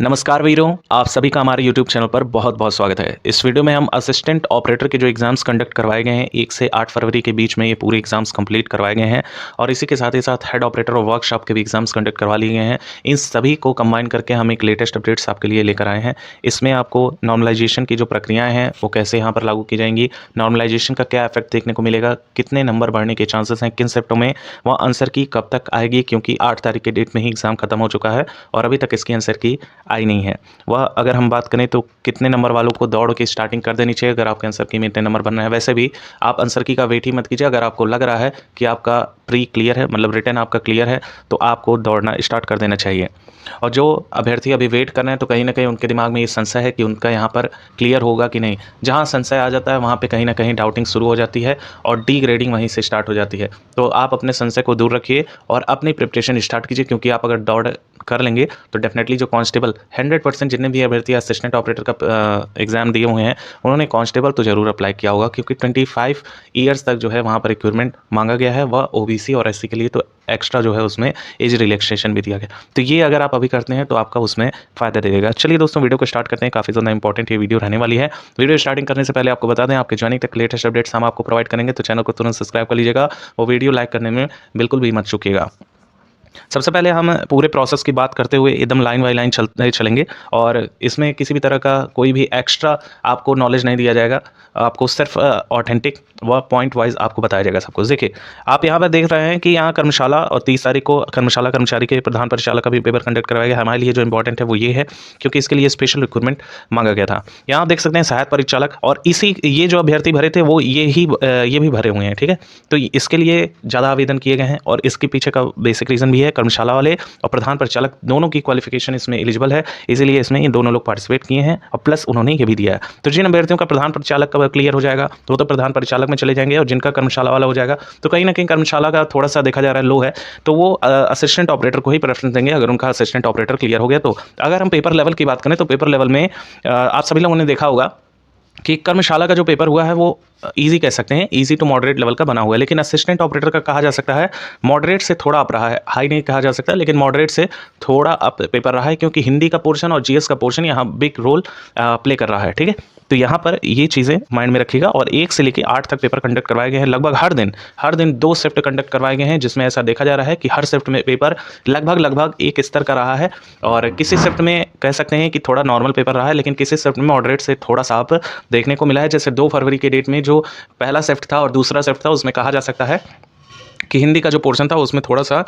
नमस्कार वीरों, आप सभी का हमारे YouTube चैनल पर बहुत बहुत स्वागत है। इस वीडियो में हम असिस्टेंट ऑपरेटर के जो एग्ज़ाम्स कंडक्ट करवाए गए हैं 1 से 8 फरवरी के बीच में ये पूरे एग्ज़ाम्स कंप्लीट करवाए गए हैं और इसी के साथ ही साथ हेड ऑपरेटर और वर्कशॉप के भी एग्ज़ाम्स कंडक्ट करवा लिए गए हैं। इन सभी को कंबाइन करके हम एक लेटेस्ट अपडेट्स आपके लिए लेकर आए हैं। इसमें आपको नॉर्मलाइजेशन की जो प्रक्रियाएँ हैं वो कैसे यहाँ पर लागू की जाएंगी, नॉर्मलाइजेशन का क्या इफेक्ट देखने को मिलेगा, कितने नंबर बढ़ने के चांसेस हैं, किन शिफ्टों में वह आंसर की कब तक आएगी, क्योंकि 8 तारीख के डेट में ही एग्ज़ाम खत्म हो चुका है और अभी तक इसकी आंसर की आई नहीं है। वह अगर हम बात करें तो कितने नंबर वालों को दौड़ की स्टार्टिंग कर देनी चाहिए अगर आपके आंसर की में इतने नंबर बनना है। वैसे भी आप आंसर की का वेट ही मत कीजिए। अगर आपको लग रहा है कि आपका प्री क्लियर है, मतलब रिटर्न आपका क्लियर है, तो आपको दौड़ना स्टार्ट कर देना चाहिए। और जो अभ्यर्थी अभी वेट कर रहे हैं तो कहीं ना कहीं उनके दिमाग में ये संशय है कि उनका यहाँ पर क्लियर होगा कि नहीं। जहाँ संशय आ जाता है वहाँ पे कहीं ना कहीं डाउटिंग शुरू हो जाती है और डी ग्रेडिंग वहीं से स्टार्ट हो जाती है। तो आप अपने संशय को दूर रखिए और अपनी प्रिपरेशन स्टार्ट कीजिए, क्योंकि आप अगर दौड़ कर लेंगे तो डेफिनेटली जो कांस्टेबल 100% जितने भी अभ्यर्थी असिस्टेंट ऑपरेटर का एग्जाम दिए हुए हैं उन्होंने कांस्टेबल तो जरूर अप्लाई किया होगा, क्योंकि 25 ईयर्स तक जो है वहाँ पर रिक्वायरमेंट मांगा गया है। वह ओबीसी और एससी के लिए तो एक्स्ट्रा जो है उसमें एज रिलैक्सेशन भी दिया गया। तो ये अगर आप अभी करते हैं तो आपका उसमें फ़ायदा देगा। चलिए दोस्तों, वीडियो को स्टार्ट करते हैं। काफ़ी ज़्यादा इंपॉर्टेंट ये वीडियो रहने वाली है। वीडियो स्टार्टिंग करने से पहले आपको बता दें, आपके ज्वाइनिंग तक लेटेस्ट अपडेट्स हम आपको प्रोवाइड करेंगे, तो चैनल को तुरंत सब्सक्राइब कर लीजिएगा और वीडियो लाइक करने में बिल्कुल भी मत चूकिएगा। सबसे पहले हम पूरे प्रोसेस की बात करते हुए एकदम लाइन बाय लाइन चलेंगे और इसमें किसी भी तरह का कोई भी एक्स्ट्रा आपको नॉलेज नहीं दिया जाएगा। आपको सिर्फ ऑथेंटिक व पॉइंट वाइज आपको बताया जाएगा सब कुछ। देखिए, आप यहाँ पर देख रहे हैं कि यहाँ कर्मशाला और 30 तारीख को कर्मशाला कर्मचारी के प्रधान परिचालक का भी पेपर कंडक्ट करवाया गया। हमारे लिए जो इंपॉर्टेंट है वो ये है, क्योंकि इसके लिए स्पेशल रिक्रूटमेंट मांगा गया था। यहाँ आप देख सकते हैं सहायक परिचालक, और इसी ये जो अभ्यर्थी भरे थे वो ये भी भरे हुए हैं। ठीक है, तो इसके लिए ज़्यादा आवेदन किए गए हैं और इसके पीछे का बेसिक रीज़न भी है, कर्मशाला वाले और प्रधान परिचालक दोनों की क्वालिफिकेशन इसमें एलिजिबल है, इसीलिए इसमें ये दोनों लोग पार्टिसिपेट किए हैं और प्लस उन्होंने ये भी दिया है। तो जिन अभ्यर्थियों का प्रधान परिचालक का क्लियर हो जाएगा तो वो तो प्रधान परिचालक में चले जाएंगे, और जिनका कर्मशाला वाला हो जाएगा तो कहीं ना कहीं कर्मशाला का थोड़ा सा देखा जा रहा है लो है, तो वो असिस्टेंट ऑपरेटर को ही प्रेफरेंस देंगे अगर उनका असिस्टेंट ऑपरेटर क्लियर हो गया तो। अगर हम पेपर लेवल की बात करें तो पेपर लेवल में आप सभी लोगों ने देखा होगा कि कर्मशाला का जो पेपर हुआ है वो इजी कह सकते हैं, इजी टू मॉडरेट लेवल का बना हुआ है। लेकिन असिस्टेंट ऑपरेटर का कहा जा सकता है मॉडरेट से थोड़ा अप रहा है, हाई नहीं कहा जा सकता, लेकिन मॉडरेट से थोड़ा अप पेपर रहा है, क्योंकि हिंदी का पोर्शन और जीएस का पोर्शन यहाँ बिग रोल प्ले कर रहा है। ठीक है, तो यहाँ पर ये चीज़ें माइंड में रखिएगा। और 1 से लेकर 8 तक पेपर कंडक्ट करवाए गए हैं। लगभग हर दिन 2 शिफ्ट कंडक्ट करवाए गए हैं, जिसमें ऐसा देखा जा रहा है कि हर शिफ्ट में पेपर लगभग एक स्तर का रहा है। और किसी शिफ्ट में कह सकते हैं कि थोड़ा नॉर्मल पेपर रहा है, लेकिन किसी शिफ्ट में मॉडरेट से थोड़ा सा अप देखने को मिला है। जैसे 2 फरवरी के डेट में जो पहला शिफ्ट था और दूसरा शिफ्ट था, उसमें कहा जा सकता है कि हिंदी का जो पोर्शन था उसमें थोड़ा सा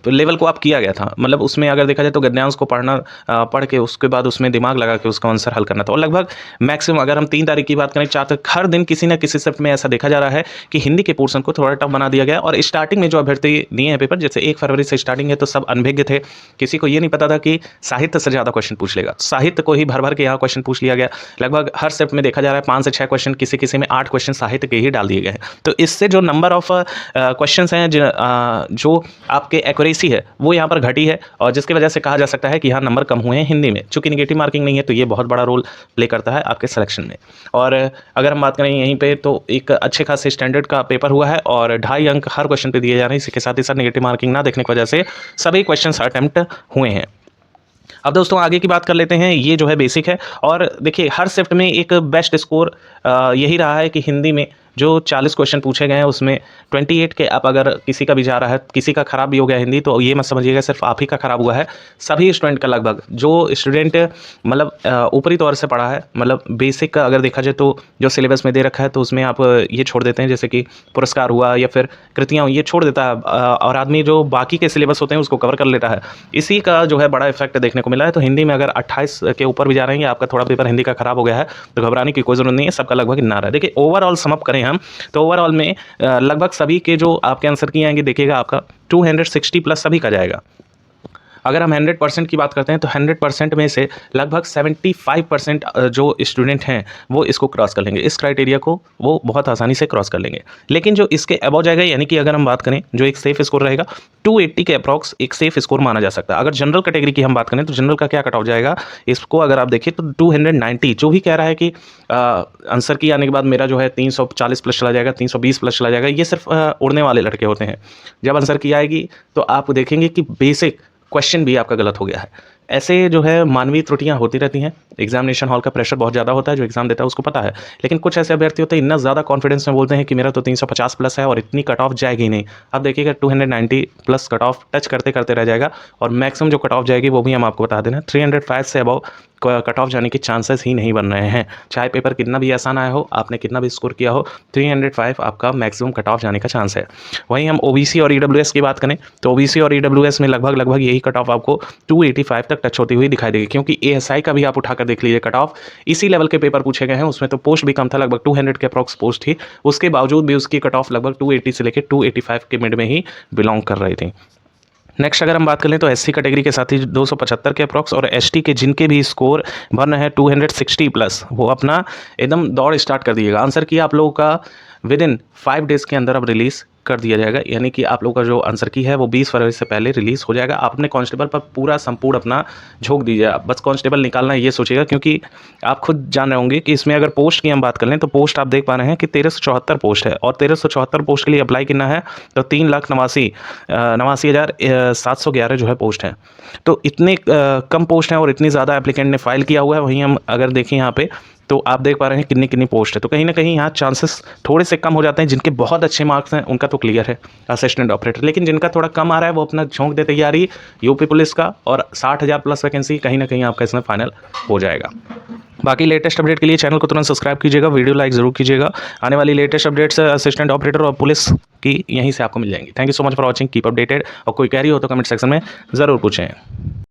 लेवल को आप किया गया था। मतलब उसमें अगर देखा जाए तो गद्यांश को पढ़ के उसके बाद उसमें दिमाग लगा के उसका आंसर हल करना था। और लगभग मैक्सिमम अगर हम 3 तारीख की बात करें 4 तक हर दिन किसी न किसी शिफ्ट में ऐसा देखा जा रहा है कि हिंदी के पोर्शन को थोड़ा टफ बना दिया गया। और स्टार्टिंग में जो अभ्यर्थी दिए हैं पेपर, जैसे 1 फरवरी से स्टार्टिंग है, तो सब अनभिज्ञ थे। किसी को ये नहीं पता था कि साहित्य से ज़्यादा क्वेश्चन पूछ लेगा, साहित्य को ही भर के यहाँ क्वेश्चन पूछ लिया गया। लगभग हर शिफ्ट में देखा जा रहा है 5 से 6 क्वेश्चन, किसी में 8 क्वेश्चन साहित्य के ही डाल दिए गए हैं। तो इससे जो नंबर ऑफ क्वेश्चन हैं जो आपके एक्यूरेसी है वो यहाँ पर घटी है, और जिसकी वजह से कहा जा सकता है कि यहाँ नंबर कम हुए हैं हिंदी में। चूंकि नेगेटिव मार्किंग नहीं है तो ये बहुत बड़ा रोल प्ले करता है आपके सिलेक्शन में। और अगर हम बात करें यहीं पे तो एक अच्छे खासे स्टैंडर्ड का पेपर हुआ है और 2.5 अंक हर क्वेश्चन पे दिए जा रहे हैं। इसके साथ ही साथ नेगेटिव मार्किंग ना देखने की वजह से सभी क्वेश्चन अटेम्प्ट हुए हैं। अब दोस्तों आगे की बात कर लेते हैं। ये जो है बेसिक है, और देखिए हर शिफ्ट में एक बेस्ट स्कोर यही रहा है कि हिंदी में जो 40 क्वेश्चन पूछे गए हैं उसमें 28 के अब अगर किसी का भी जा रहा है, किसी का खराब भी हो गया हिंदी, तो ये मत समझिएगा सिर्फ आप ही का खराब हुआ है। सभी स्टूडेंट का लगभग जो स्टूडेंट मतलब ऊपरी तौर से पढ़ा है, मतलब बेसिक का अगर देखा जाए तो जो सिलेबस में दे रखा है तो उसमें आप ये छोड़ देते हैं, जैसे कि पुरस्कार हुआ या फिर कृतियाँ, ये छोड़ देता है और आदमी जो बाकी के सिलेबस होते हैं उसको कवर कर लेता है। इसी का जो है बड़ा इफेक्ट देखने को मिला है। तो हिंदी में अगर 28 के ऊपर भी जा रहे हैं, आपका थोड़ा पेपर हिंदी का खराब हो गया है, तो घबराने की कोई जरूरत नहीं है, सबका लगभग इतना रहा है। देखिए ओवरऑल समअप करें हम तो ओवरऑल में लगभग सभी के जो आपके आंसर की आएंगे, देखिएगा आपका 260 प्लस सभी का जाएगा। अगर हम 100% की बात करते हैं तो 100% में से लगभग 75% जो स्टूडेंट हैं वो इसको क्रॉस कर लेंगे, इस क्राइटेरिया को वो बहुत आसानी से क्रॉस कर लेंगे। लेकिन जो इसके अबव जाएगा, यानी कि अगर हम बात करें जो एक सेफ स्कोर रहेगा 280 के अप्रॉक्स एक सेफ स्कोर माना जा सकता है। अगर जनरल कैटेगरी की हम बात करें तो जनरल का क्या कट ऑफ जाएगा, इसको अगर आप देखिए तो 290, जो भी कह रहा है कि आंसर की आने के बाद मेरा जो है 340 प्लस चला जाएगा, 320 प्लस चला जाएगा, ये सिर्फ उड़ने वाले लड़के होते हैं। जब आंसर की आएगी तो आप देखेंगे कि बेसिक क्वेश्चन भी आपका गलत हो गया है। ऐसे जो है मानवीय त्रुटियां होती रहती हैं। एग्जामिनेशन हॉल का प्रेशर बहुत ज़्यादा होता है, जो एग्जाम देता है उसको पता है। लेकिन कुछ ऐसे अभ्यर्थी होते हैं इतना ज़्यादा कॉन्फिडेंस में बोलते हैं कि मेरा तो 350 प्लस है और इतनी कट ऑफ जाएगी ही नहीं। अब देखिएगा 290 प्लस कट ऑफ टच करते करते रह जाएगा, और मैक्सिमम जो कट ऑफ जाएगी वो भी हम आपको बता देना 305 से अबव कट ऑफ जाने के चांसेस ही नहीं बन रहे हैं। चाहे पेपर कितना भी आसान आया हो, आपने कितना भी स्कोर किया हो, 305 आपका मैक्सिमम कट ऑफ जाने का चांस है। वहीं हम ओबीसी और ईडब्ल्यूएस की बात करें तो ओबीसी और ईडब्ल्यूएस में लगभग यही कट ऑफ आपको 285 तक टच होती हुई दिखाई देगी, क्योंकि एएसआई का भी आप उठाकर देख लीजिए कट ऑफ इसी लेवल के पेपर पूछे गए हैं। उसमें तो पोस्ट भी कम था, लगभग 200 के अप्रॉक्स पोस्ट थी, उसके बावजूद भी उसकी कट ऑफ लगभग 280 से लेकर 285 के मिड में ही बिलोंग कर रही थी। नेक्स्ट अगर हम बात करें तो एससी कैटेगरी के साथ ही 275 के अप्रॉक्स, और एसटी के जिनके भी स्कोर बन रहे हैं 260 प्लस, वो अपना एकदम दौड़ स्टार्ट कर दीजिएगा। आंसर की आप लोगों का विद इन 5 डेज़ के अंदर अब रिलीज़ कर दिया जाएगा, यानी कि आप लोगों का जो आंसर की है वो 20 फरवरी से पहले रिलीज़ हो जाएगा। आप अपने कांस्टेबल पर पूरा संपूर्ण अपना झोंक दीजिए, आप बस कांस्टेबल निकालना ये सोचिएगा, क्योंकि आप खुद जान रहे होंगे कि इसमें अगर पोस्ट की हम बात कर लें तो पोस्ट आप देख पा रहे हैं कि 1374 पोस्ट है, और 1374 पोस्ट के लिए अप्लाई करना है तो 3,89,711 जो है पोस्ट हैं। तो इतने कम पोस्ट हैं और इतनी ज़्यादा एप्लीकेंट ने फाइल किया हुआ है। वहीं हम अगर देखें यहाँ पे तो आप देख पा रहे हैं कितनी पोस्ट है, तो कहीं ना कहीं यहाँ चांसेस थोड़े से कम हो जाते हैं। जिनके बहुत अच्छे मार्क्स हैं उनका तो क्लियर है असिस्टेंट ऑपरेटर, लेकिन जिनका थोड़ा कम आ रहा है वो अपना झोंक दे तैयारी यूपी पुलिस का, और 60,000 प्लस वैकेंसी कहीं ना कहीं आपका इसमें फाइनल हो जाएगा। बाकी लेटेस्ट अपडेट के लिए चैनल को तुरंत सब्सक्राइब कीजिएगा, वीडियो लाइक जरूर कीजिएगा। आने वाली लेटेस्ट अपडेट्स असिस्टेंट ऑपरेटर और पुलिस की यहीं से आपको मिल जाएंगी। Thank you so much for watching, keep updated. और कोई क्वेरी हो तो कमेंट सेक्शन में ज़रूर पूछें।